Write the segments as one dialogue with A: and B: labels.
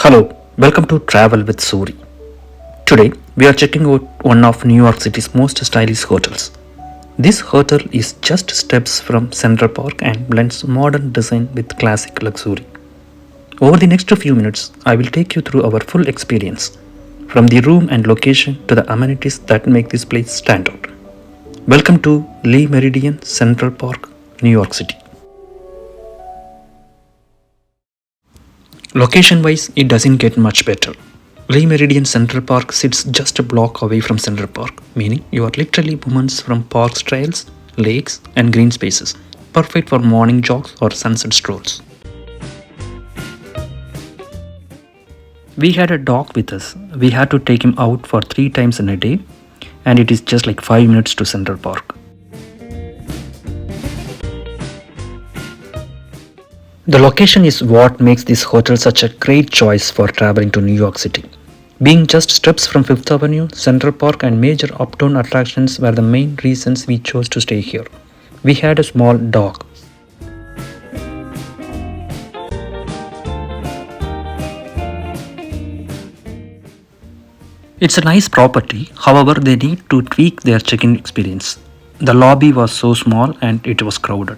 A: Hello, welcome to Travel with Suri. Today, we are checking out one of New York City's most stylish hotels. This hotel is just steps from Central Park and blends modern design with classic luxury. Over the next few minutes, I will take you through our full experience, from the room and location to the amenities that make this place stand out. Welcome to Meridien Central Park, New York City. Location-wise, it doesn't get much better. Meridien Central Park sits just a block away from Central Park, meaning you are literally moments from park's trails, lakes, and green spaces, perfect for morning jogs or sunset strolls. We had a dog with us. We had to take him out for 3 times in a day, and it is just like 5 minutes to Central Park. The location is what makes this hotel such a great choice for traveling to New York City. Being just steps from Fifth Avenue, Central Park and major uptown attractions were the main reasons we chose to stay here. We had a small dog. It's a nice property, however they need to tweak their check-in experience. The lobby was so small and it was crowded.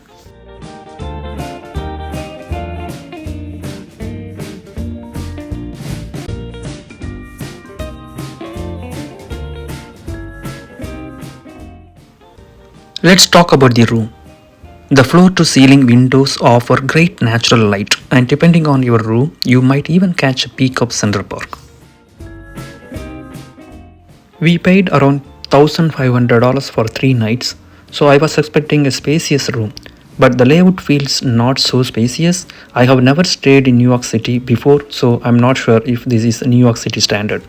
A: Let's talk about the room. The floor-to-ceiling windows offer great natural light, and depending on your room, you might even catch a peek of Central Park. We paid around $1,500 for 3 nights, so I was expecting a spacious room, but the layout feels not so spacious. I have never stayed in New York City before, so I'm not sure if this is a New York City standard.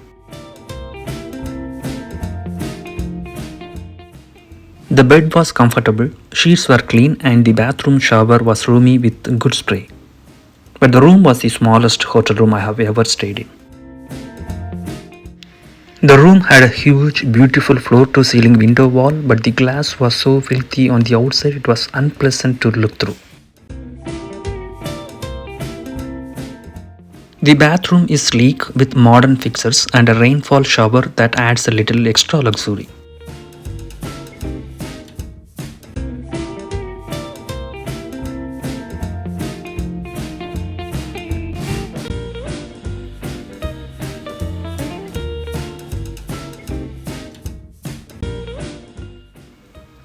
A: The bed was comfortable, sheets were clean, and the bathroom shower was roomy with good spray. But the room was the smallest hotel room I have ever stayed in. The room had a huge, beautiful floor-to-ceiling window wall, but the glass was so filthy on the outside it was unpleasant to look through. The bathroom is sleek with modern fixtures and a rainfall shower that adds a little extra luxury.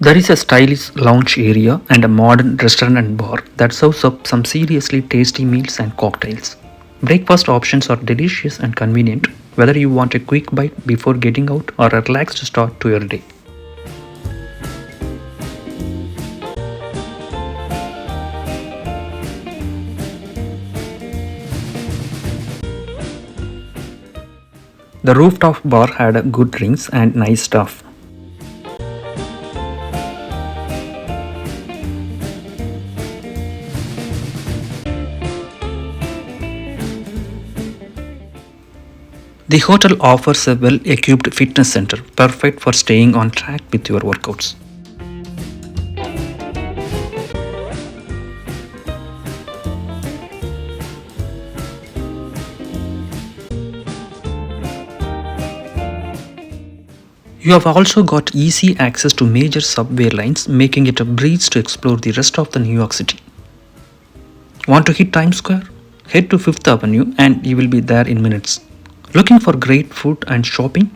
A: There is a stylish lounge area and a modern restaurant and bar that serves up some seriously tasty meals and cocktails. Breakfast options are delicious and convenient, whether you want a quick bite before getting out or a relaxed start to your day. The rooftop bar had good drinks and nice staff. The hotel offers a well-equipped fitness center, perfect for staying on track with your workouts. You have also got easy access to major subway lines, making it a breeze to explore the rest of the New York City. Want to hit Times Square? Head to Fifth Avenue and you will be there in minutes. Looking for great food and shopping?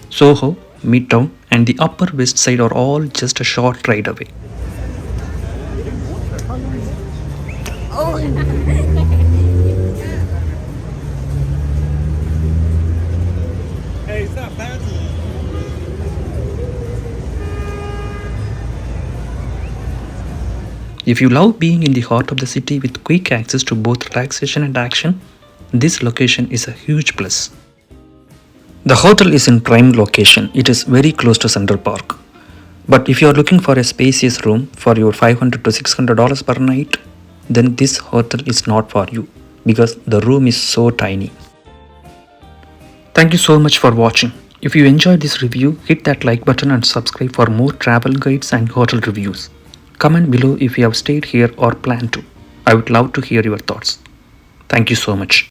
A: Soho, Midtown, and the Upper West Side are all just a short ride away.
B: Hey, it's not bad.
A: If you love being in the heart of the city with quick access to both relaxation and action, this location is a huge plus. The hotel is in prime location. It is very close to Central Park. But if you are looking for a spacious room for your $500 to $600 per night, then this hotel is not for you because the room is so tiny. Thank you so much for watching. If you enjoyed this review, hit that like button and subscribe for more travel guides and hotel reviews. Comment below if you have stayed here or plan to. I would love to hear your thoughts. Thank you so much.